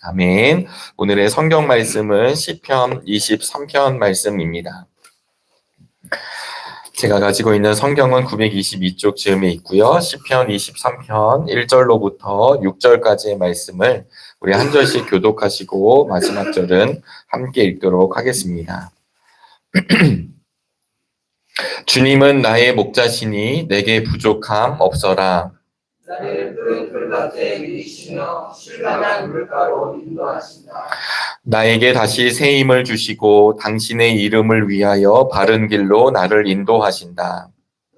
아멘. 오늘의 성경 말씀은 시편 23편 말씀입니다. 제가 가지고 있는 성경은 922쪽 즈음에 있고요. 시편 23편 1절로부터 6절까지의 말씀을 우리 한 절씩 교독하시고 마지막 절은 함께 읽도록 하겠습니다. 주님은 나의 목자시니 내게 부족함 없어라. 나를 푸른 풀밭에 이르시며 실감한 물가로 인도하신다. 나에게 다시 새 힘을 주시고 당신의 이름을 위하여 바른 길로 나를 인도하신다.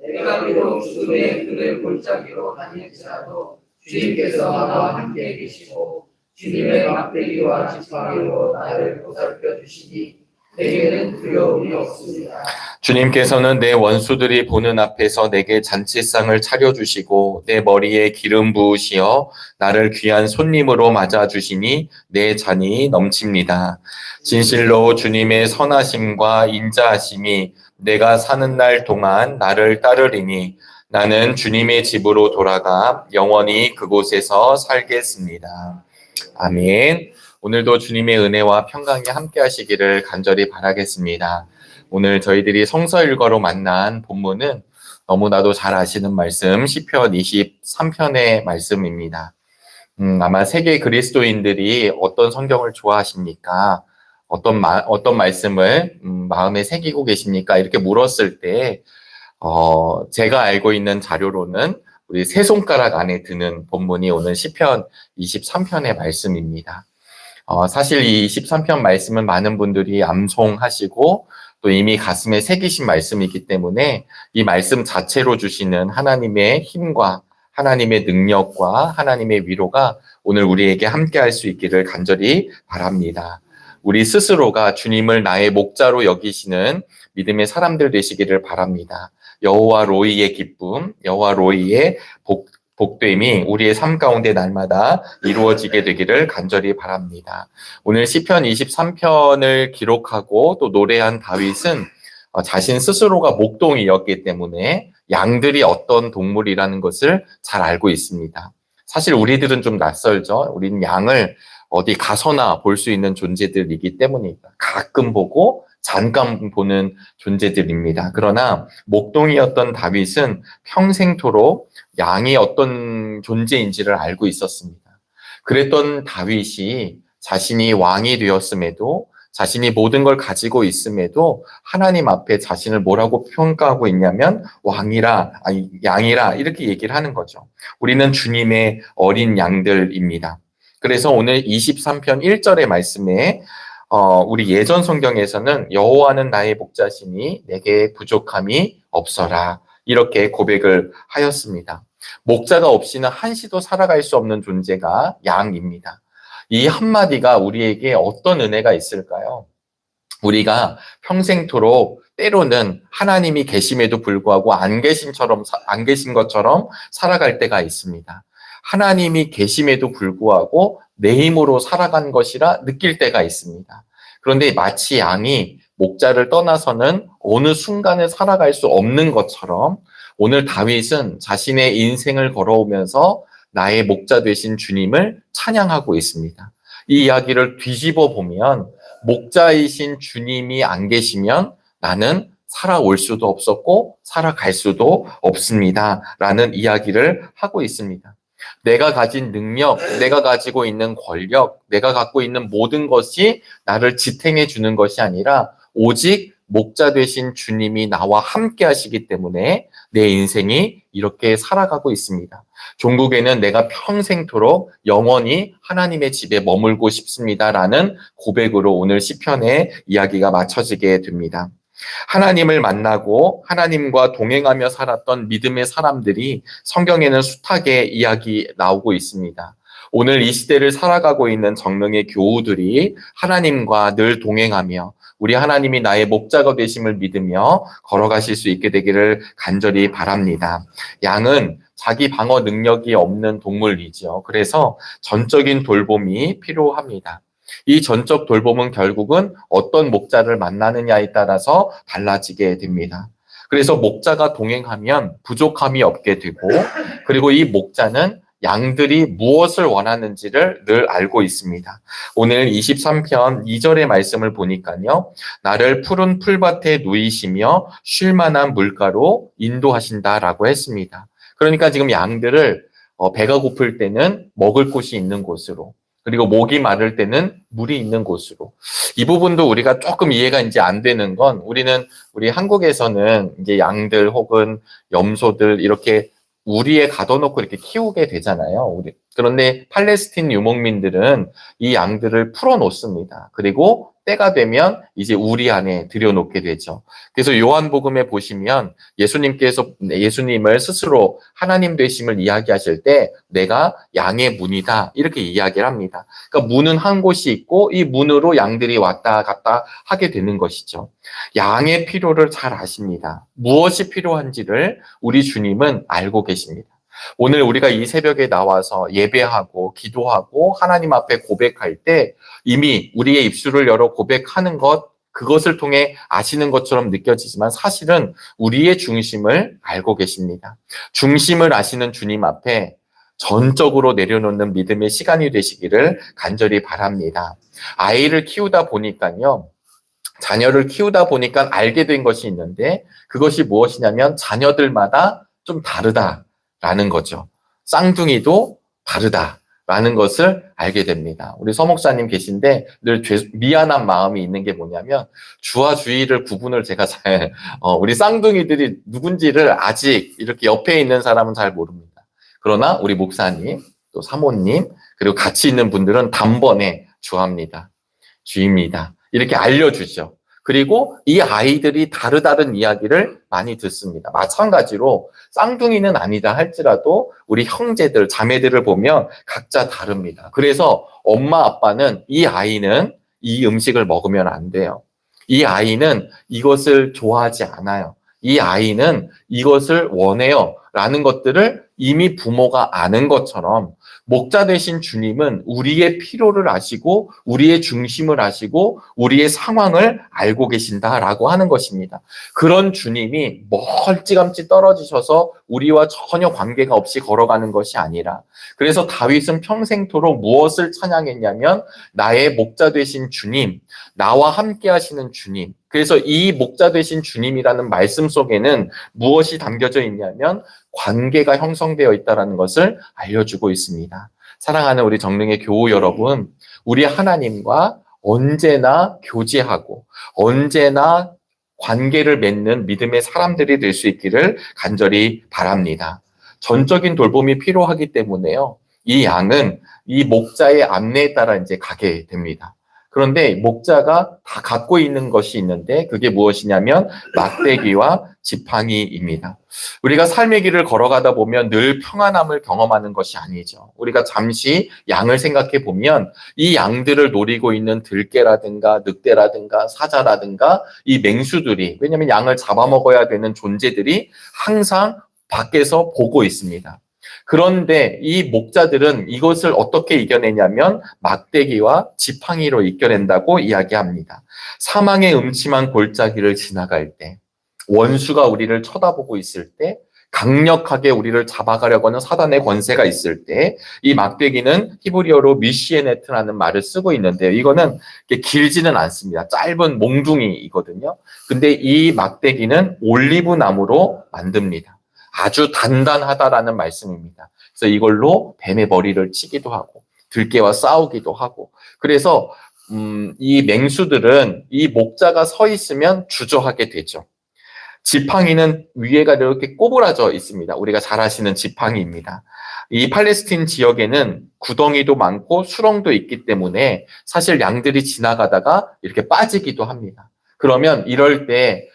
내가 비록 죽음의 그늘 골짜기로 다닐지라도 주님께서 나와 함께 계시고 주님의 막대기와 지팡이로 나를 보살펴 주시니 내게는 두려움이 없습니다. 주님께서는 내 원수들이 보는 앞에서 내게 잔치상을 차려주시고 내 머리에 기름 부으시어 나를 귀한 손님으로 맞아주시니 내 잔이 넘칩니다. 진실로 주님의 선하심과 인자하심이 내가 사는 날 동안 나를 따르리니 나는 주님의 집으로 돌아가 영원히 그곳에서 살겠습니다. 아멘. 오늘도 주님의 은혜와 평강이 함께 하시기를 간절히 바라겠습니다. 오늘 저희들이 성서 일과로 만난 본문은 너무나도 잘 아시는 말씀 시편 23편의 말씀입니다. 아마 세계 그리스도인들이 어떤 성경을 좋아하십니까? 어떤 말씀을 마음에 새기고 계십니까? 이렇게 물었을 때 제가 알고 있는 자료로는 우리 세 손가락 안에 드는 본문이 오늘 시편 23편의 말씀입니다. 사실 이 23편 말씀은 많은 분들이 암송하시고 또 이미 가슴에 새기신 말씀이기 때문에 이 말씀 자체로 주시는 하나님의 힘과 하나님의 능력과 하나님의 위로가 오늘 우리에게 함께 할 수 있기를 간절히 바랍니다. 우리 스스로가 주님을 나의 목자로 여기시는 믿음의 사람들 되시기를 바랍니다. 여호와 로이의 기쁨, 여호와 로이의 복됨이 우리의 삶 가운데 날마다 이루어지게 되기를 간절히 바랍니다. 오늘 시편 23편을 기록하고 또 노래한 다윗은 자신 스스로가 목동이었기 때문에 양들이 어떤 동물이라는 것을 잘 알고 있습니다. 사실 우리들은 좀 낯설죠. 우리는 양을 어디 가서나 볼 수 있는 존재들이기 때문입니다. 가끔 보고 잠깐 보는 존재들입니다. 그러나 목동이었던 다윗은 평생토록 양이 어떤 존재인지를 알고 있었습니다. 그랬던 다윗이 자신이 왕이 되었음에도 자신이 모든 걸 가지고 있음에도 하나님 앞에 자신을 뭐라고 평가하고 있냐면 양이라 이렇게 얘기를 하는 거죠. 우리는 주님의 어린 양들입니다. 그래서 오늘 23편 1절의 말씀에 우리 예전 성경에서는 여호와는 나의 목자시니 내게 부족함이 없어라 이렇게 고백을 하였습니다. 목자가 없이는 한시도 살아갈 수 없는 존재가 양입니다. 이 한마디가 우리에게 어떤 은혜가 있을까요? 우리가 평생토록 때로는 하나님이 계심에도 불구하고 안 계신 것처럼 살아갈 때가 있습니다. 하나님이 계심에도 불구하고 내 힘으로 살아간 것이라 느낄 때가 있습니다. 그런데 마치 양이 목자를 떠나서는 어느 순간을 살아갈 수 없는 것처럼 오늘 다윗은 자신의 인생을 걸어오면서 나의 목자 되신 주님을 찬양하고 있습니다. 이 이야기를 뒤집어 보면 목자이신 주님이 안 계시면 나는 살아올 수도 없었고 살아갈 수도 없습니다. 라는 이야기를 하고 있습니다. 내가 가진 능력, 내가 가지고 있는 권력, 내가 갖고 있는 모든 것이 나를 지탱해 주는 것이 아니라 오직 목자 되신 주님이 나와 함께 하시기 때문에 내 인생이 이렇게 살아가고 있습니다. 종국에는 내가 평생토록 영원히 하나님의 집에 머물고 싶습니다라는 고백으로 오늘 시편의 이야기가 맞춰지게 됩니다. 하나님을 만나고 하나님과 동행하며 살았던 믿음의 사람들이 성경에는 숱하게 이야기 나오고 있습니다. 오늘 이 시대를 살아가고 있는 정령의 교우들이 하나님과 늘 동행하며 우리 하나님이 나의 목자가 되심을 믿으며 걸어가실 수 있게 되기를 간절히 바랍니다. 양은 자기 방어 능력이 없는 동물이죠. 그래서 전적인 돌봄이 필요합니다. 이 전적 돌봄은 결국은 어떤 목자를 만나느냐에 따라서 달라지게 됩니다. 그래서 목자가 동행하면 부족함이 없게 되고 그리고 이 목자는 양들이 무엇을 원하는지를 늘 알고 있습니다. 오늘 23편 2절의 말씀을 보니까요. 나를 푸른 풀밭에 누이시며 쉴 만한 물가로 인도하신다라고 했습니다. 그러니까 지금 양들을 배가 고플 때는 먹을 곳이 있는 곳으로, 그리고 목이 마를 때는 물이 있는 곳으로. 이 부분도 우리가 조금 이해가 이제 안 되는 건, 우리 한국에서는 이제 양들 혹은 염소들 이렇게 우리에 가둬놓고 이렇게 키우게 되잖아요. 그런데 팔레스틴 유목민들은 이 양들을 풀어놓습니다. 그리고 때가 되면 이제 우리 안에 들여놓게 되죠. 그래서 요한복음에 보시면 예수님을 스스로 하나님 되심을 이야기하실 때 내가 양의 문이다 이렇게 이야기를 합니다. 그러니까 문은 한 곳이 있고 이 문으로 양들이 왔다 갔다 하게 되는 것이죠. 양의 필요를 잘 아십니다. 무엇이 필요한지를 우리 주님은 알고 계십니다. 오늘 우리가 이 새벽에 나와서 예배하고 기도하고 하나님 앞에 고백할 때 이미 우리의 입술을 열어 고백하는 그것을 통해 아시는 것처럼 느껴지지만 사실은 우리의 중심을 알고 계십니다. 중심을 아시는 주님 앞에 전적으로 내려놓는 믿음의 시간이 되시기를 간절히 바랍니다. 아이를 키우다 보니까요. 자녀를 키우다 보니까 알게 된 것이 있는데 그것이 무엇이냐면 자녀들마다 좀 다르다라는 거죠. 쌍둥이도 다르다라는 것을 알게 됩니다. 우리 서목사님 계신데 늘 미안한 마음이 있는 게 뭐냐면 주와 주의를 구분을 제가 우리 쌍둥이들이 누군지를 아직 이렇게 옆에 있는 사람은 잘 모릅니다. 그러나 우리 목사님, 또 사모님, 그리고 같이 있는 분들은 단번에 주합니다. 주입니다. 이렇게 알려주죠. 그리고 이 아이들이 다른 이야기를 많이 듣습니다. 마찬가지로 쌍둥이는 아니다 할지라도 우리 형제들, 자매들을 보면 각자 다릅니다. 그래서 엄마, 아빠는 이 아이는 이 음식을 먹으면 안 돼요. 이 아이는 이것을 좋아하지 않아요. 이 아이는 이것을 원해요. 라는 것들을 이미 부모가 아는 것처럼 목자 되신 주님은 우리의 필요를 아시고 우리의 중심을 아시고 우리의 상황을 알고 계신다라고 하는 것입니다. 그런 주님이 멀찌감치 떨어지셔서 우리와 전혀 관계가 없이 걸어가는 것이 아니라 그래서 다윗은 평생토록 무엇을 찬양했냐면 나의 목자 되신 주님, 나와 함께 하시는 주님. 그래서 이 목자 되신 주님이라는 말씀 속에는 무엇이 담겨져 있냐면 관계가 형성되어 있다는 것을 알려주고 있습니다. 사랑하는 우리 정릉의 교우 여러분, 우리 하나님과 언제나 교제하고 언제나 관계를 맺는 믿음의 사람들이 될 수 있기를 간절히 바랍니다. 전적인 돌봄이 필요하기 때문에요. 이 양은 이 목자의 안내에 따라 이제 가게 됩니다. 그런데 목자가 다 갖고 있는 것이 있는데 그게 무엇이냐면 막대기와 지팡이입니다. 우리가 삶의 길을 걸어가다 보면 늘 평안함을 경험하는 것이 아니죠. 우리가 잠시 양을 생각해 보면 이 양들을 노리고 있는 들깨라든가 늑대라든가 사자라든가 이 맹수들이, 왜냐하면 양을 잡아먹어야 되는 존재들이 항상 밖에서 보고 있습니다. 그런데 이 목자들은 이것을 어떻게 이겨내냐면 막대기와 지팡이로 이겨낸다고 이야기합니다. 사망의 음침한 골짜기를 지나갈 때, 원수가 우리를 쳐다보고 있을 때, 강력하게 우리를 잡아가려고 하는 사단의 권세가 있을 때, 이 막대기는 히브리어로 미시에네트라는 말을 쓰고 있는데요. 이거는 길지는 않습니다. 짧은 몽둥이거든요. 근데 이 막대기는 올리브 나무로 만듭니다. 아주 단단하다라는 말씀입니다. 그래서 이걸로 뱀의 머리를 치기도 하고 들깨와 싸우기도 하고, 그래서 이 맹수들은 이 목자가 서 있으면 주저하게 되죠. 지팡이는 위에가 이렇게 꼬부라져 있습니다. 우리가 잘 아시는 지팡이입니다. 이 팔레스틴 지역에는 구덩이도 많고 수렁도 있기 때문에 사실 양들이 지나가다가 이렇게 빠지기도 합니다. 그러면 이럴 때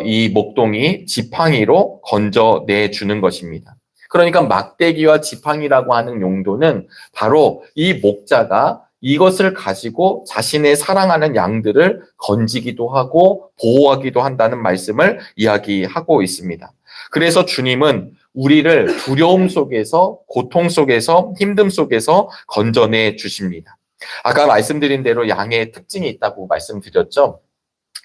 이 목동이 지팡이로 건져내주는 것입니다. 그러니까 막대기와 지팡이라고 하는 용도는 바로 이 목자가 이것을 가지고 자신의 사랑하는 양들을 건지기도 하고 보호하기도 한다는 말씀을 이야기하고 있습니다. 그래서 주님은 우리를 두려움 속에서, 고통 속에서, 힘듦 속에서 건져내 주십니다. 아까 말씀드린 대로 양의 특징이 있다고 말씀드렸죠.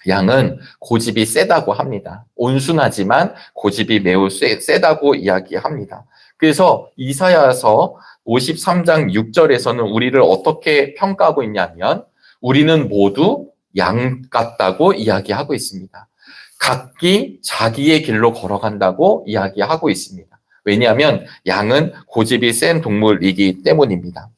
양은 고집이 세다고 합니다. 온순하지만 고집이 매우 세다고 이야기합니다. 그래서 이사야서 53장 6절에서는 우리를 어떻게 평가하고 있냐면 우리는 모두 양 같다고 이야기하고 있습니다. 각기 자기의 길로 걸어간다고 이야기하고 있습니다. 왜냐하면 양은 고집이 센 동물이기 때문입니다.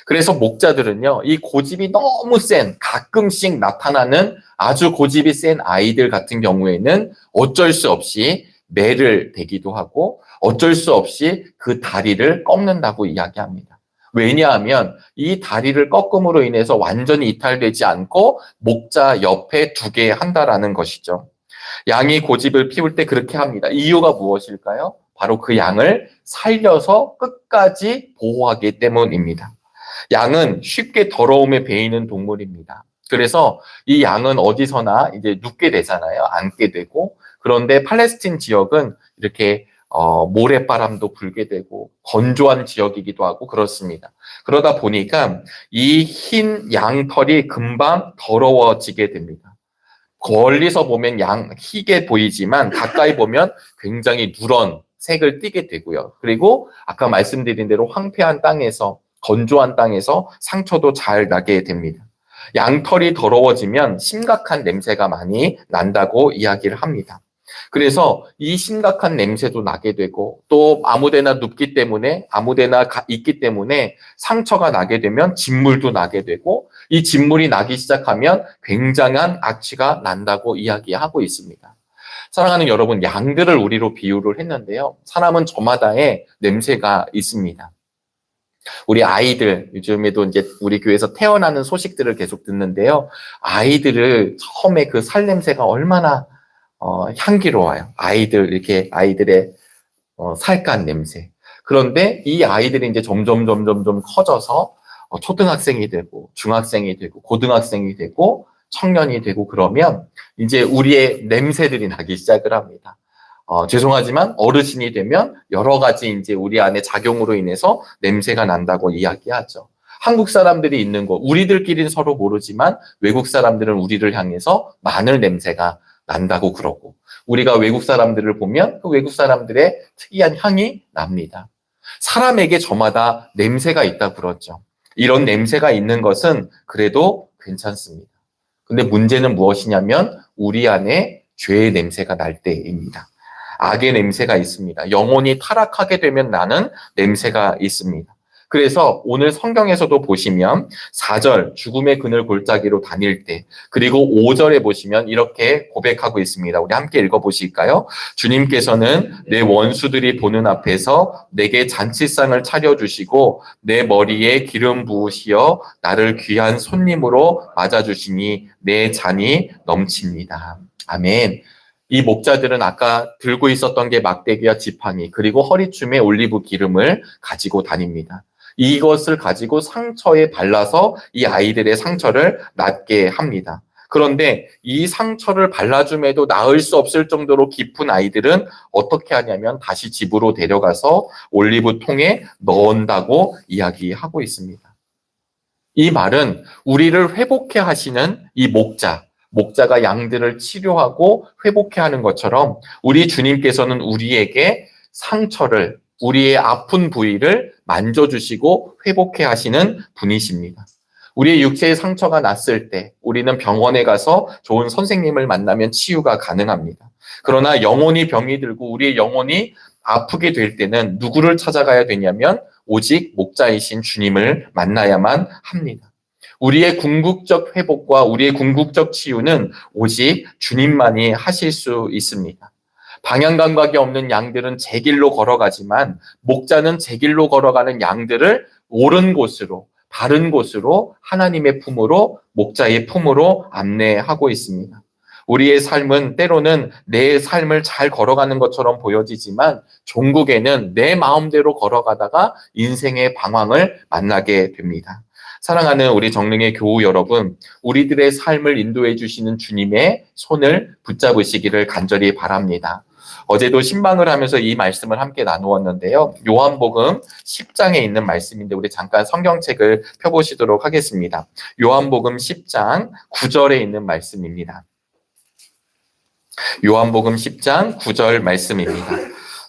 그래서 목자들은요, 이 고집이 너무 센, 가끔씩 나타나는 아주 고집이 센 아이들 같은 경우에는 어쩔 수 없이 매를 대기도 하고 어쩔 수 없이 그 다리를 꺾는다고 이야기합니다. 왜냐하면 이 다리를 꺾음으로 인해서 완전히 이탈되지 않고 목자 옆에 두게 한다라는 것이죠. 양이 고집을 피울 때 그렇게 합니다. 이유가 무엇일까요? 바로 그 양을 살려서 끝까지 보호하기 때문입니다. 양은 쉽게 더러움에 배이는 동물입니다. 그래서 이 양은 어디서나 이제 눕게 되잖아요. 앉게 되고. 그런데 팔레스틴 지역은 이렇게 모래바람도 불게 되고 건조한 지역이기도 하고 그렇습니다. 그러다 보니까 이 흰 양털이 금방 더러워지게 됩니다. 멀리서 보면 희게 보이지만 가까이 보면 굉장히 누런 색을 띠게 되고요. 그리고 아까 말씀드린 대로 황폐한 땅에서 건조한 땅에서 상처도 잘 나게 됩니다. 양털이 더러워지면 심각한 냄새가 많이 난다고 이야기를 합니다. 그래서 이 심각한 냄새도 나게 되고 또 아무데나 눕기 때문에 아무데나 있기 때문에 상처가 나게 되면 진물도 나게 되고 이 진물이 나기 시작하면 굉장한 악취가 난다고 이야기하고 있습니다. 사랑하는 여러분, 양들을 우리로 비유를 했는데요. 사람은 저마다의 냄새가 있습니다. 우리 아이들, 요즘에도 이제 우리 교회에서 태어나는 소식들을 계속 듣는데요. 아이들을 처음에 그 살냄새가 얼마나 향기로워요. 아이들의 살갗 냄새. 그런데 이 아이들이 이제 점점 커져서 초등학생이 되고 중학생이 되고 고등학생이 되고 청년이 되고 그러면 이제 우리의 냄새들이 나기 시작을 합니다. 죄송하지만 어르신이 되면 여러 가지 이제 우리 안에 작용으로 인해서 냄새가 난다고 이야기하죠. 한국 사람들이 있는 곳, 우리들끼리는 서로 모르지만 외국 사람들은 우리를 향해서 마늘 냄새가 난다고 그러고 우리가 외국 사람들을 보면 그 외국 사람들의 특이한 향이 납니다. 사람에게 저마다 냄새가 있다고 그러죠. 이런 냄새가 있는 것은 그래도 괜찮습니다. 근데 문제는 무엇이냐면 우리 안에 죄의 냄새가 날 때입니다. 악의 냄새가 있습니다. 영혼이 타락하게 되면 나는 냄새가 있습니다. 그래서 오늘 성경에서도 보시면 4절 죽음의 그늘 골짜기로 다닐 때 그리고 5절에 보시면 이렇게 고백하고 있습니다. 우리 함께 읽어보실까요? 주님께서는 내 원수들이 보는 앞에서 내게 잔치상을 차려주시고 내 머리에 기름 부으시어 나를 귀한 손님으로 맞아주시니 내 잔이 넘칩니다. 아멘. 이 목자들은 아까 들고 있었던 게 막대기와 지팡이 그리고 허리춤에 올리브 기름을 가지고 다닙니다. 이것을 가지고 상처에 발라서 이 아이들의 상처를 낫게 합니다. 그런데 이 상처를 발라줌에도 나을 수 없을 정도로 깊은 아이들은 어떻게 하냐면 다시 집으로 데려가서 올리브 통에 넣는다고 이야기하고 있습니다. 이 말은 우리를 회복해 하시는 이 목자가 양들을 치료하고 회복해 하는 것처럼 우리 주님께서는 우리에게 상처를 우리의 아픈 부위를 만져주시고 회복해 하시는 분이십니다. 우리의 육체의 상처가 났을 때 우리는 병원에 가서 좋은 선생님을 만나면 치유가 가능합니다. 그러나 영혼이 병이 들고 우리의 영혼이 아프게 될 때는 누구를 찾아가야 되냐면 오직 목자이신 주님을 만나야만 합니다. 우리의 궁극적 회복과 우리의 궁극적 치유는 오직 주님만이 하실 수 있습니다. 방향 감각이 없는 양들은 제 길로 걸어가지만 목자는 제 길로 걸어가는 양들을 옳은 곳으로 바른 곳으로 하나님의 품으로 목자의 품으로 안내하고 있습니다. 우리의 삶은 때로는 내 삶을 잘 걸어가는 것처럼 보여지지만 종국에는 내 마음대로 걸어가다가 인생의 방황을 만나게 됩니다. 사랑하는 우리 정릉의 교우 여러분, 우리들의 삶을 인도해 주시는 주님의 손을 붙잡으시기를 간절히 바랍니다. 어제도 신방을 하면서 이 말씀을 함께 나누었는데요. 요한복음 10장에 있는 말씀인데 우리 잠깐 성경책을 펴보시도록 하겠습니다. 요한복음 10장 9절에 있는 말씀입니다. 요한복음 10장 9절 말씀입니다.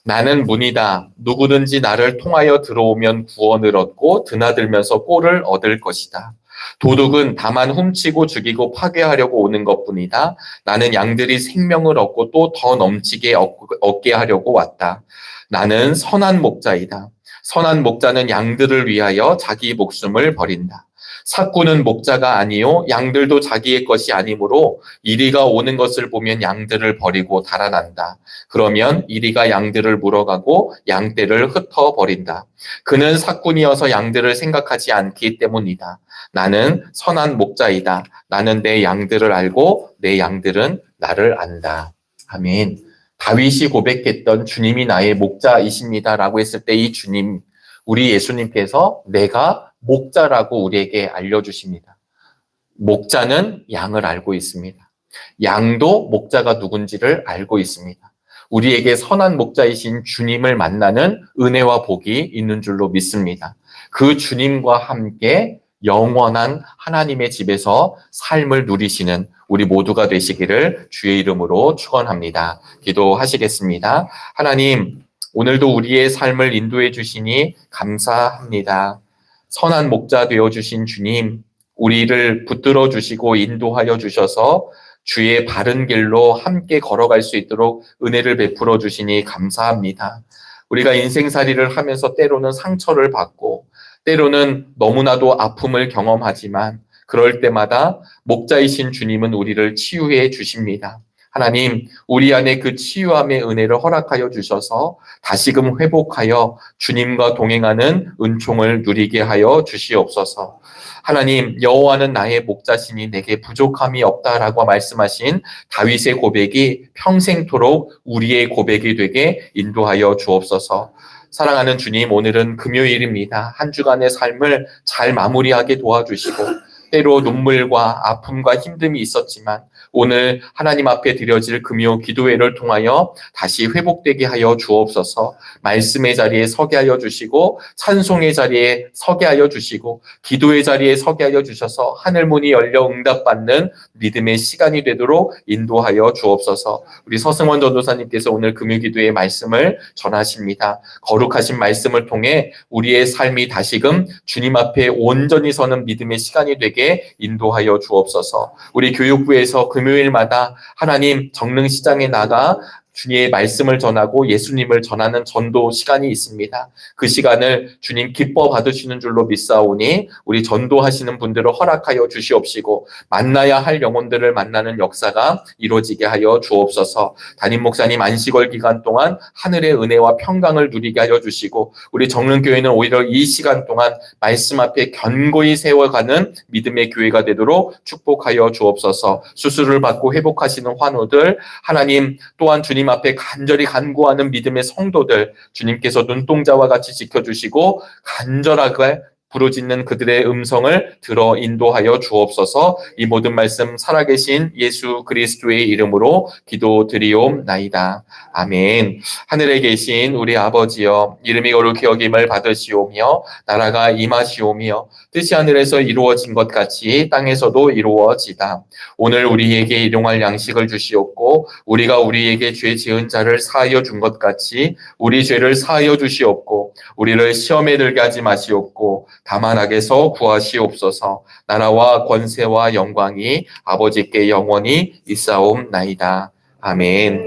나는 문이다. 누구든지 나를 통하여 들어오면 구원을 얻고 드나들면서 꼴을 얻을 것이다. 도둑은 다만 훔치고 죽이고 파괴하려고 오는 것뿐이다. 나는 양들이 생명을 얻고 또 더 넘치게 얻게 하려고 왔다. 나는 선한 목자이다. 선한 목자는 양들을 위하여 자기 목숨을 버린다. 삭구는 목자가 아니요 양들도 자기의 것이 아니므로 이리가 오는 것을 보면 양들을 버리고 달아난다. 그러면 이리가 양들을 물어가고 양떼를 흩어버린다. 그는 삭군이어서 양들을 생각하지 않기 때문이다. 나는 선한 목자이다. 나는 내 양들을 알고 내 양들은 나를 안다. 아멘. 다윗이 고백했던 주님이 나의 목자이십니다라고 했을 때 이 주님, 우리 예수님께서 내가 목자라고 우리에게 알려주십니다. 목자는 양을 알고 있습니다. 양도 목자가 누군지를 알고 있습니다. 우리에게 선한 목자이신 주님을 만나는 은혜와 복이 있는 줄로 믿습니다. 그 주님과 함께 영원한 하나님의 집에서 삶을 누리시는 우리 모두가 되시기를 주의 이름으로 축원합니다. 기도하시겠습니다. 하나님, 오늘도 우리의 삶을 인도해 주시니 감사합니다. 선한 목자 되어주신 주님, 우리를 붙들어 주시고 인도하여 주셔서 주의 바른 길로 함께 걸어갈 수 있도록 은혜를 베풀어 주시니 감사합니다. 우리가 인생살이를 하면서 때로는 상처를 받고 때로는 너무나도 아픔을 경험하지만 그럴 때마다 목자이신 주님은 우리를 치유해 주십니다. 하나님, 우리 안에 그 치유함의 은혜를 허락하여 주셔서 다시금 회복하여 주님과 동행하는 은총을 누리게 하여 주시옵소서. 하나님, 여호와는 나의 목자시니 내게 부족함이 없다라고 말씀하신 다윗의 고백이 평생토록 우리의 고백이 되게 인도하여 주옵소서. 사랑하는 주님, 오늘은 금요일입니다. 한 주간의 삶을 잘 마무리하게 도와주시고 때로 눈물과 아픔과 힘듦이 있었지만 오늘 하나님 앞에 드려질 금요 기도회를 통하여 다시 회복되게 하여 주옵소서. 말씀의 자리에 서게 하여 주시고 찬송의 자리에 서게 하여 주시고 기도의 자리에 서게 하여 주셔서 하늘 문이 열려 응답받는 믿음의 시간이 되도록 인도하여 주옵소서. 우리 서승원 전도사님께서 오늘 금요 기도의 말씀을 전하십니다. 거룩하신 말씀을 통해 우리의 삶이 다시금 주님 앞에 온전히 서는 믿음의 시간이 되게 인도하여 주옵소서. 우리 교육부에서 금요일마다 하나님 정릉시장에 나가 주님의 말씀을 전하고 예수님을 전하는 전도 시간이 있습니다. 그 시간을 주님 기뻐 받으시는 줄로 믿사오니 우리 전도하시는 분들을 허락하여 주시옵시고 만나야 할 영혼들을 만나는 역사가 이루어지게 하여 주옵소서. 담임 목사님 안식월 기간 동안 하늘의 은혜와 평강을 누리게 하여 주시고 우리 정릉교회는 오히려 이 시간 동안 말씀 앞에 견고히 세워가는 믿음의 교회가 되도록 축복하여 주옵소서. 수술을 받고 회복하시는 환우들, 하나님 또한 주님 앞에 간절히 간구하는 믿음의 성도들 주님께서 눈동자와 같이 지켜주시고 간절하게 부르짖는 그들의 음성을 들어 인도하여 주옵소서. 이 모든 말씀 살아계신 예수 그리스도의 이름으로 기도드리옵나이다. 아멘. 하늘에 계신 우리 아버지여, 이름이 거룩히 여김을 받으시오며 나라가 임하시오며 뜻이 하늘에서 이루어진 것 같이 땅에서도 이루어지다. 오늘 우리에게 일용할 양식을 주시옵고 우리가 우리에게 죄 지은 자를 사하여 준 것 같이 우리 죄를 사하여 주시옵고 우리를 시험에 들게 하지 마시옵고 다만 악에서 구하시옵소서. 나라와 권세와 영광이 아버지께 영원히 있사옵나이다. 아멘.